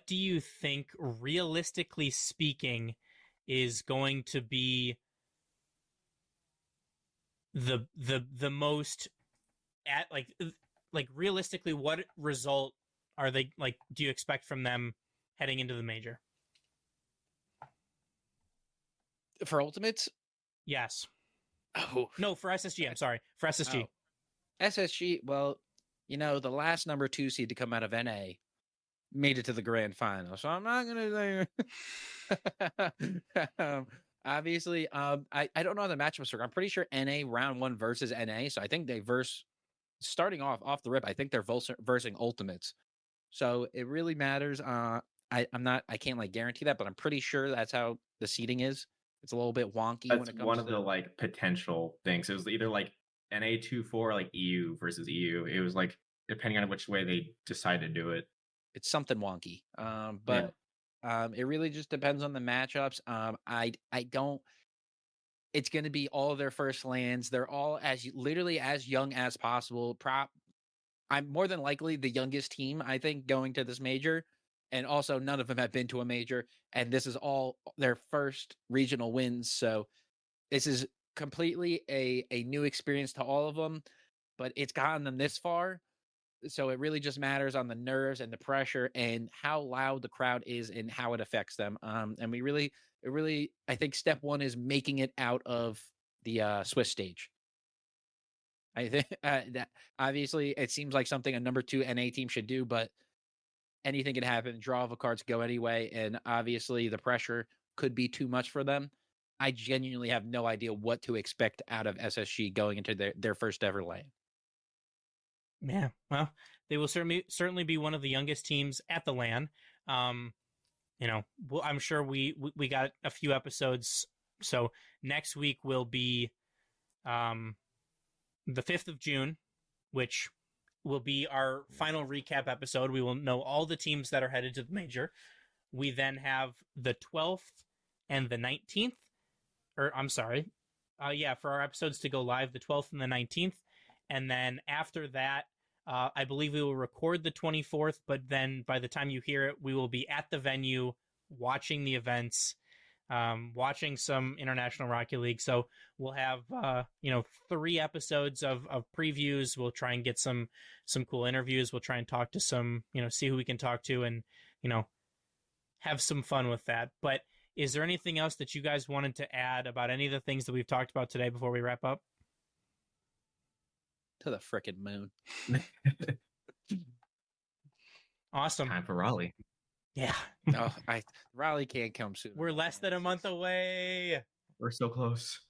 [SPEAKER 2] do you think, realistically speaking, is going to be the most at like realistically, what result are they do you expect from them heading into the major?
[SPEAKER 5] For Ultimates?
[SPEAKER 2] Yes.
[SPEAKER 5] Oh.
[SPEAKER 2] No, for SSG. I'm sorry. For SSG.
[SPEAKER 5] Oh. SSG, well, the last number 2 seed to come out of NA made it to the grand final. So I'm not going to obviously, I don't know how the matchups are. I'm pretty sure NA round 1 versus NA. So I think they starting off the rip, I think they're versing Ultimates. So it really matters. I can't guarantee that, but I'm pretty sure that's how the seeding is. It's a little bit wonky when it comes to
[SPEAKER 3] one of the potential things. It was either NA 2-4 EU versus EU. It was depending on which way they decide to do it.
[SPEAKER 5] It's something wonky. It really just depends on the matchups. I don't. It's going to be all of their first lands. They're all literally as young as possible. I'm more than likely the youngest team, I think, going to this major. And also none of them have been to a major. And this is all their first regional wins. So this is completely a new experience to all of them. But it's gotten them this far. So it really just matters on the nerves and the pressure and how loud the crowd is and how it affects them. And I think step 1 is making it out of the Swiss stage. I think that obviously it seems like something a number 2 NA team should do, but anything can happen. Draw of a cards go anyway, and obviously the pressure could be too much for them. I genuinely have no idea what to expect out of SSG going into their first ever lane.
[SPEAKER 2] Yeah, well, they will certainly be one of the youngest teams at the LAN. I'm sure we got a few episodes. So next week will be the 5th of June, which will be our final recap episode. We will know all the teams that are headed to the major. We then have the 12th and the 19th, for our episodes to go live, the 12th and the 19th. And then after that, I believe we will record the 24th, but then by the time you hear it, we will be at the venue watching the events, watching some International Rocket League. So we'll have 3 episodes of previews. We'll try and get some cool interviews. We'll try and talk to some, see who we can talk to and, have some fun with that. But is there anything else that you guys wanted to add about any of the things that we've talked about today before we wrap up?
[SPEAKER 5] To the frickin' moon.
[SPEAKER 2] Awesome.
[SPEAKER 3] Time for Raleigh.
[SPEAKER 2] Yeah.
[SPEAKER 5] Raleigh can't come soon.
[SPEAKER 2] We're less than a month away.
[SPEAKER 3] We're so close.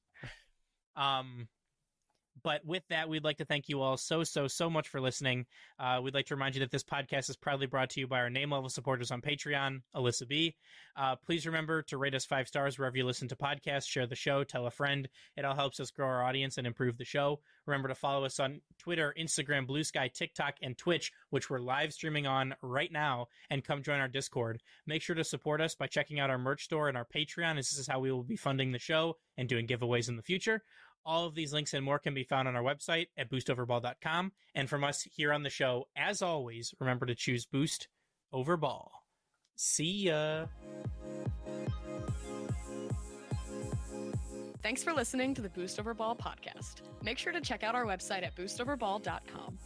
[SPEAKER 2] But with that, we'd like to thank you all so much for listening. We'd like to remind you that this podcast is proudly brought to you by our name-level supporters on Patreon, Alyssa B. Please remember to rate us 5 stars wherever you listen to podcasts, share the show, tell a friend. It all helps us grow our audience and improve the show. Remember to follow us on Twitter, Instagram, Blue Sky, TikTok, and Twitch, which we're live streaming on right now, and come join our Discord. Make sure to support us by checking out our merch store and our Patreon, as this is how we will be funding the show and doing giveaways in the future. All of these links and more can be found on our website at boostoverball.com. And from us here on the show, as always, remember to choose Boost over Ball. See ya.
[SPEAKER 1] Thanks for listening to the Boost Over Ball podcast. Make sure to check out our website at boostoverball.com.